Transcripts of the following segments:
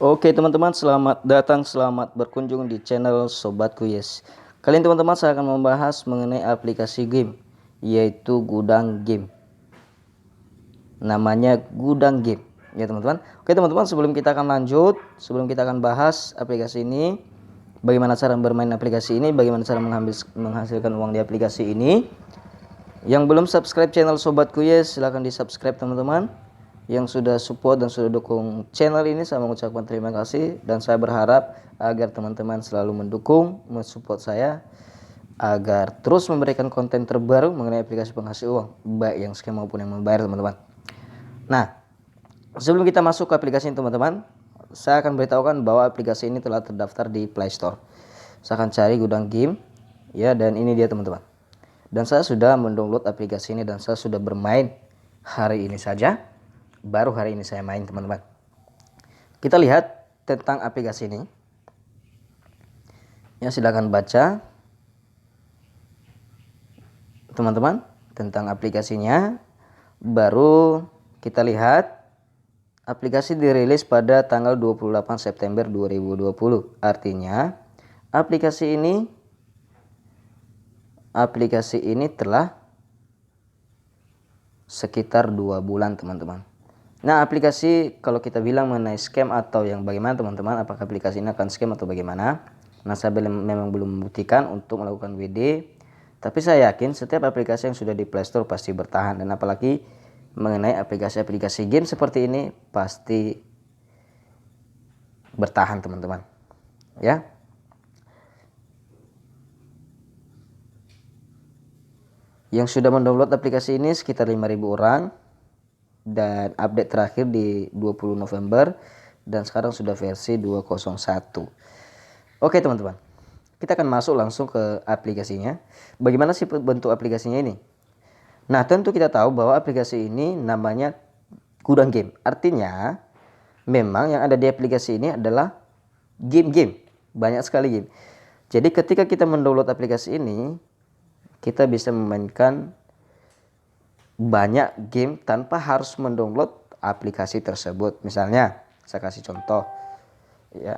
Oke teman-teman, selamat datang, selamat berkunjung di channel Sobatku Yes. Kali ini teman-teman saya akan membahas mengenai aplikasi game, yaitu Gudang Game. Namanya Gudang Game, ya teman-teman. Oke teman-teman, sebelum kita akan lanjut, sebelum kita akan bahas aplikasi ini, bagaimana cara bermain aplikasi ini, bagaimana cara menghasilkan uang di aplikasi ini. Yang belum subscribe channel Sobatku Yes, silahkan di subscribe teman-teman. Yang sudah support dan sudah dukung channel ini, saya mengucapkan terima kasih. Dan saya berharap agar teman-teman selalu mendukung, mensupport saya, agar terus memberikan konten terbaru mengenai aplikasi penghasil uang, baik yang scam maupun yang membayar teman-teman. Nah, sebelum kita masuk ke aplikasi ini teman-teman, saya akan beritahukan bahwa aplikasi ini telah terdaftar di Play Store. Saya akan cari Gudang Game, ya, dan ini dia teman-teman. Dan saya sudah mendownload aplikasi ini dan saya sudah bermain hari ini saja. Baru hari ini saya main teman-teman. Kita lihat tentang aplikasi ini. Ya, silakan baca teman-teman tentang aplikasinya. Baru kita lihat aplikasi dirilis pada tanggal 28 September 2020. Artinya aplikasi ini telah sekitar 2 bulan teman-teman. Nah, aplikasi kalau kita bilang mengenai scam atau yang bagaimana teman-teman, apakah aplikasi ini akan scam atau bagaimana? Nah, saya memang belum membuktikan untuk melakukan WD, tapi saya yakin setiap aplikasi yang sudah di Play Store pasti bertahan, dan apalagi mengenai aplikasi-aplikasi game seperti ini pasti bertahan teman-teman. Ya. Yang sudah mendownload aplikasi ini sekitar 5.000 orang. Dan update terakhir di 20 November dan sekarang sudah versi 201. Oke teman-teman, kita akan masuk langsung ke aplikasinya. Bagaimana sih bentuk aplikasinya ini? Nah, tentu kita tahu bahwa aplikasi ini namanya Gudang Game. Artinya memang yang ada di aplikasi ini adalah game-game, banyak sekali game. Jadi ketika kita mendownload aplikasi ini, kita bisa memainkan banyak game tanpa harus mendownload aplikasi tersebut. Misalnya saya kasih contoh, ya,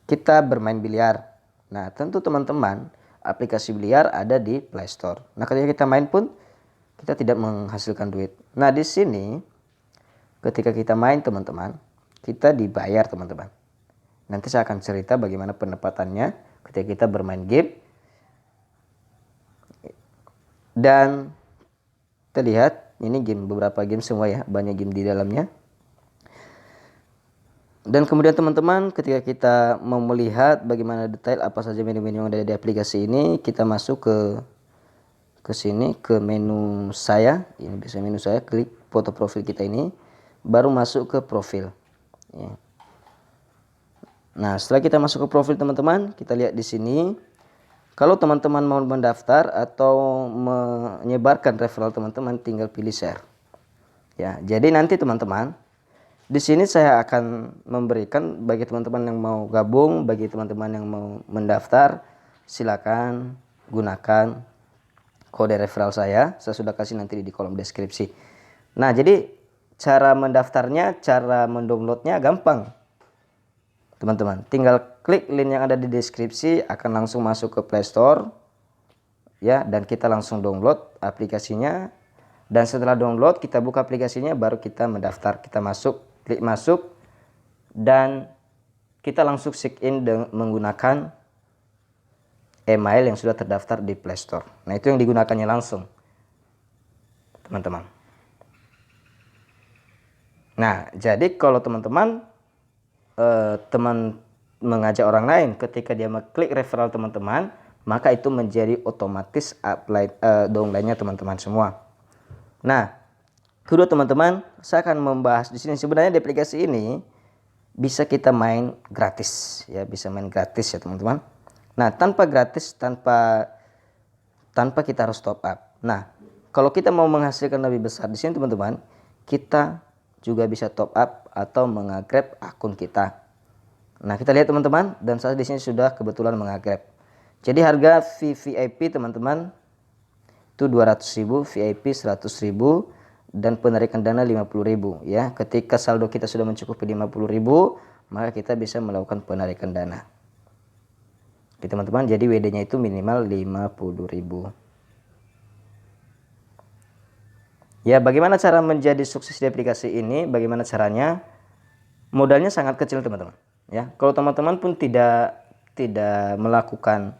kita bermain biliar. Nah, tentu teman-teman aplikasi biliar ada di Play Store. Nah, ketika kita main pun kita tidak menghasilkan duit. Nah, di sini ketika kita main teman-teman, kita dibayar teman-teman. Nanti saya akan cerita bagaimana pendapatannya ketika kita bermain game. Dan kita lihat ini game, beberapa game semua ya, banyak game di dalamnya. Dan kemudian teman-teman ketika kita mau melihat bagaimana detail apa saja menu-menu yang ada di aplikasi ini, kita masuk ke sini ke menu saya. Ini bisa menu saya, klik foto profil kita ini, baru masuk ke profil. Ya. Nah, setelah kita masuk ke profil teman-teman, kita lihat di sini. Kalau teman-teman mau mendaftar atau menyebarkan referral teman-teman, tinggal pilih share. Ya, jadi nanti teman-teman, di sini saya akan memberikan bagi teman-teman yang mau gabung, bagi teman-teman yang mau mendaftar, silakan gunakan kode referral saya. Saya sudah kasih nanti di kolom deskripsi. Nah, jadi cara mendaftarnya, cara mendownloadnya gampang. Teman-teman, tinggal klik link yang ada di deskripsi, akan langsung masuk ke Play Store. Ya, dan kita langsung download aplikasinya. Dan setelah download, kita buka aplikasinya, baru kita mendaftar. Kita masuk, klik masuk, dan kita langsung sign in menggunakan email yang sudah terdaftar di Play Store. Nah, itu yang digunakannya langsung, teman-teman. Nah, jadi kalau teman-teman mengajak orang lain, ketika dia mengklik referral teman-teman, maka itu menjadi otomatis downline-nya teman-teman semua. Nah, kedua teman-teman, saya akan membahas di sini. Sebenarnya di aplikasi ini bisa kita main gratis, ya, bisa main gratis ya teman-teman. Nah, tanpa gratis, tanpa kita harus top up. Nah, kalau kita mau menghasilkan lebih besar di sini teman-teman, kita juga bisa top up atau mengagrab akun kita. Nah, kita lihat teman-teman, dan saya di sini sudah kebetulan mengagrab. Jadi harga VIP teman-teman itu 200.000, VIP 100.000, dan penarikan dana 50.000 ya. Ketika saldo kita sudah mencukupi 50.000, maka kita bisa melakukan penarikan dana. Oke teman-teman, jadi WD-nya itu minimal 50.000. Ya, bagaimana cara menjadi sukses di aplikasi ini? Bagaimana caranya? Modalnya sangat kecil teman-teman. Ya, kalau teman-teman pun tidak melakukan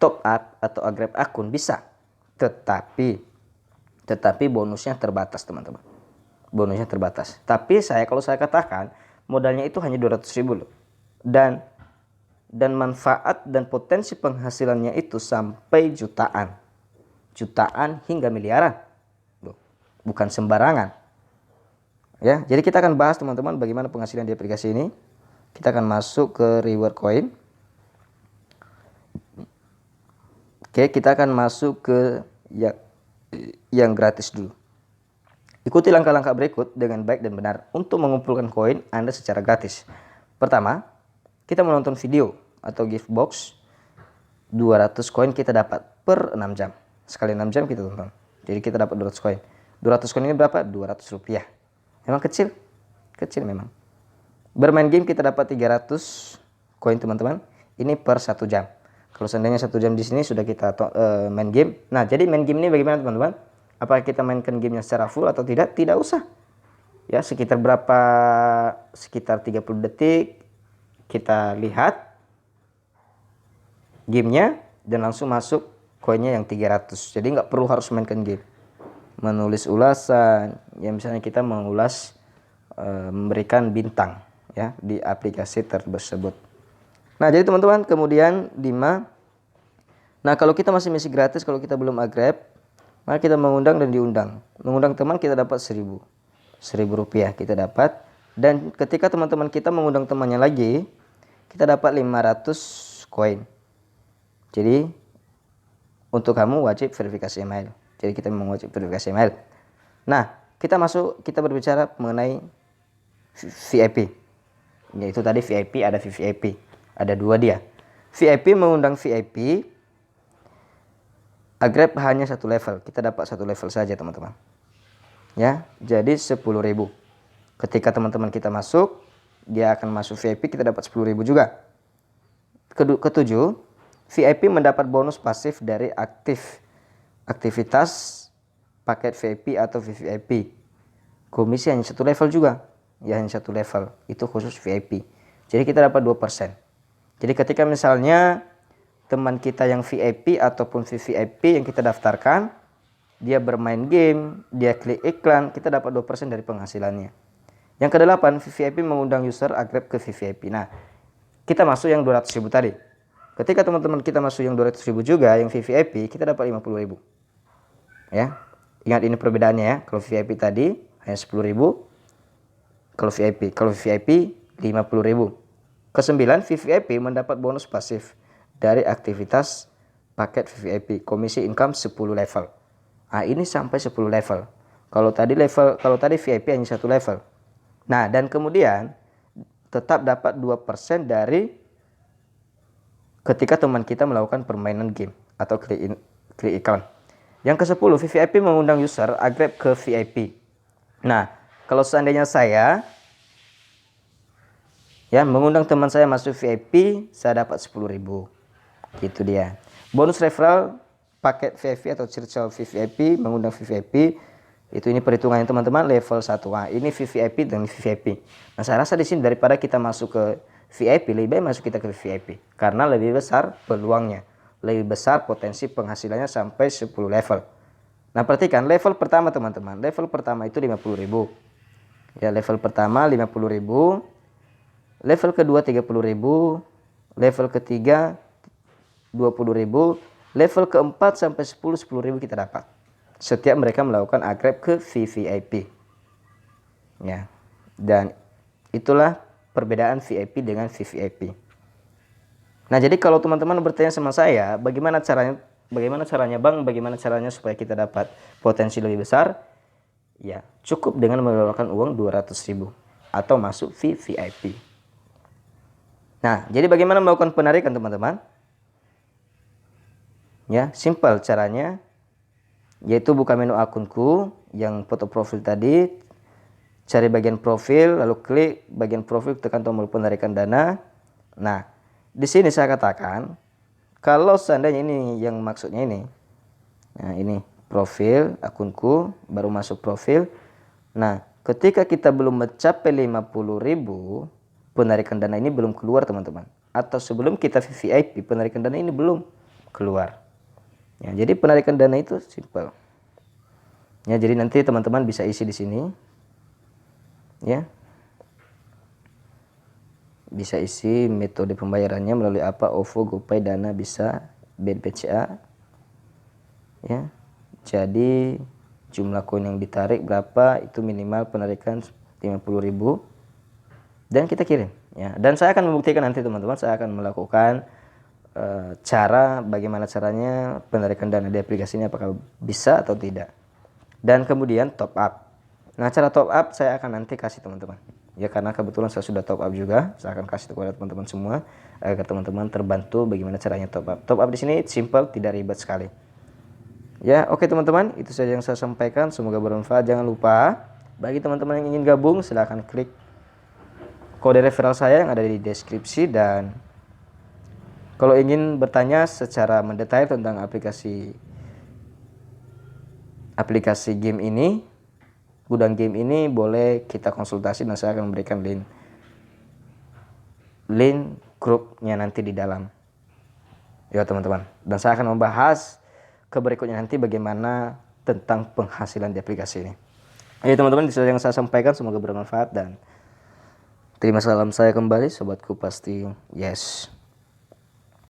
top up atau upgrade akun bisa, tetapi bonusnya terbatas teman-teman. Bonusnya terbatas. Tapi kalau saya katakan modalnya itu hanya 200.000 loh. Dan manfaat dan potensi penghasilannya itu sampai jutaan hingga miliaran. Bukan sembarangan. Ya, jadi kita akan bahas teman-teman bagaimana penghasilan di aplikasi ini. Kita akan masuk ke reward coin. Oke, kita akan masuk ke yang gratis dulu. Ikuti langkah-langkah berikut dengan baik dan benar untuk mengumpulkan koin Anda secara gratis. Pertama, kita menonton video atau gift box. 200 koin kita dapat per 6 jam. Sekali 6 jam kita tonton. Jadi kita dapat 200 koin. 200 koin ini berapa? 200 rupiah. Memang kecil. Kecil memang. Bermain game kita dapat 300 koin teman-teman. Ini per 1 jam. Kalau seandainya 1 jam di sini sudah kita main game. Nah, jadi main game ini bagaimana teman-teman? Apakah kita mainkan gamenya secara full atau tidak? Tidak usah. Ya, sekitar 30 detik kita lihat gamenya dan langsung masuk koinnya yang 300. Jadi nggak perlu harus mainkan game. Menulis ulasan, ya misalnya kita mengulas memberikan bintang ya di aplikasi tersebut. Nah, jadi teman-teman, kemudian 5. Nah, kalau kita masih gratis, kalau kita belum agrep, maka kita mengundang dan diundang. Mengundang teman kita dapat 1.000 rupiah kita dapat. Dan ketika teman-teman kita mengundang temannya lagi, kita dapat 500 koin. Jadi untuk kamu wajib verifikasi email. Jadi kita memang wajib verifikasi email. Nah, kita berbicara mengenai VIP. Yaitu tadi VIP, ada VVIP. Ada 2 dia. VIP mengundang VIP. Agrep hanya 1 level. Kita dapat 1 level saja teman-teman. Ya, jadi 10.000. Ketika teman-teman kita masuk, dia akan masuk VIP, kita dapat 10.000 juga. Ketujuh, VIP mendapat bonus pasif dari aktivitas paket VIP atau VVIP. Komisi hanya 1 level juga. Ya, hanya 1 level. Itu khusus VIP. Jadi kita dapat 2%. Jadi ketika misalnya teman kita yang VIP ataupun VVIP yang kita daftarkan, dia bermain game, dia klik iklan, kita dapat 2% dari penghasilannya. Yang ke-8, VVIP mengundang user agrep ke VVIP. Nah, kita masuk yang 200.000 tadi. Ketika teman-teman kita masuk yang 200.000 juga, yang VVIP, kita dapat 50.000. Ya, ingat ini perbedaannya ya. Kalau VIP tadi hanya 10.000, kalau VIP 50.000. Ke-9, VVIP mendapat bonus pasif dari aktivitas paket VVIP, komisi income 10 level. Nah, ini sampai 10 level. Kalau tadi VIP hanya 1 level. Nah, dan kemudian tetap dapat 2% dari ketika teman kita melakukan permainan game atau klik iklan. Yang ke-10, VVIP mengundang user agrep ke VIP. Nah, kalau seandainya saya ya mengundang teman saya masuk VIP, saya dapat 10.000. Gitu dia. Bonus referral paket VIP atau Circle VVIP mengundang VVIP. Itu ini perhitungannya teman-teman level 1. Nah, ini VVIP dan VVIP. Nah, saya rasa di sini daripada kita masuk ke VIP, lebih baik masuk kita ke VIP karena lebih besar peluangnya, lebih besar potensi penghasilannya sampai 10 level. Nah, perhatikan level pertama teman-teman. Level pertama itu 50.000. Ya, level pertama 50.000. Level kedua 30.000. Level ketiga 20.000. Level keempat sampai 10.000 kita dapat. Setiap mereka melakukan agrep ke VVIP. Ya. Dan itulah perbedaan VIP dengan VVIP. Nah, jadi kalau teman-teman bertanya sama saya, bagaimana caranya Bang? Bagaimana caranya supaya kita dapat potensi lebih besar? Ya, cukup dengan mengeluarkan uang 200.000 atau masuk VVIP. Nah, jadi bagaimana melakukan penarikan teman-teman? Ya, simpel caranya, yaitu buka menu akunku yang foto profil tadi, cari bagian profil, lalu klik bagian profil, tekan tombol penarikan dana. Nah, di sini saya katakan kalau seandainya ini yang maksudnya ini. Nah, ini profil akunku, baru masuk profil. Nah, ketika kita belum mencapai 50.000, penarikan dana ini belum keluar teman-teman. Atau sebelum kita VVIP, penarikan dana ini belum keluar. Ya, jadi penarikan dana itu simpel. Ya, jadi nanti teman-teman bisa isi di sini. Ya. Bisa isi metode pembayarannya melalui apa, OVO, GoPay, Dana, bisa BCA. Ya. Jadi jumlah koin yang ditarik berapa, itu minimal penarikan 50.000 dan kita kirim ya. Dan saya akan membuktikan nanti teman-teman, saya akan melakukan cara bagaimana caranya penarikan dana di aplikasi ini, apakah bisa atau tidak. Dan kemudian top up. Nah, cara top up saya akan nanti kasih teman-teman. Ya, karena kebetulan saya sudah top up juga, saya akan kasih kepada teman-teman semua agar teman-teman terbantu bagaimana caranya top up. Top up di sini simple, tidak ribet sekali. Ya, oke teman-teman, itu saja yang saya sampaikan. Semoga bermanfaat. Jangan lupa bagi teman-teman yang ingin gabung, silahkan klik kode referral saya yang ada di deskripsi. Dan kalau ingin bertanya secara mendetail tentang aplikasi game ini, gudang game ini, boleh kita konsultasi dan saya akan memberikan link grupnya nanti di dalam. Ya teman-teman, dan saya akan membahas ke berikutnya nanti bagaimana tentang penghasilan di aplikasi ini. Ya teman-teman, itu yang saya sampaikan, semoga bermanfaat dan terima salam saya kembali sobatku pasti yes.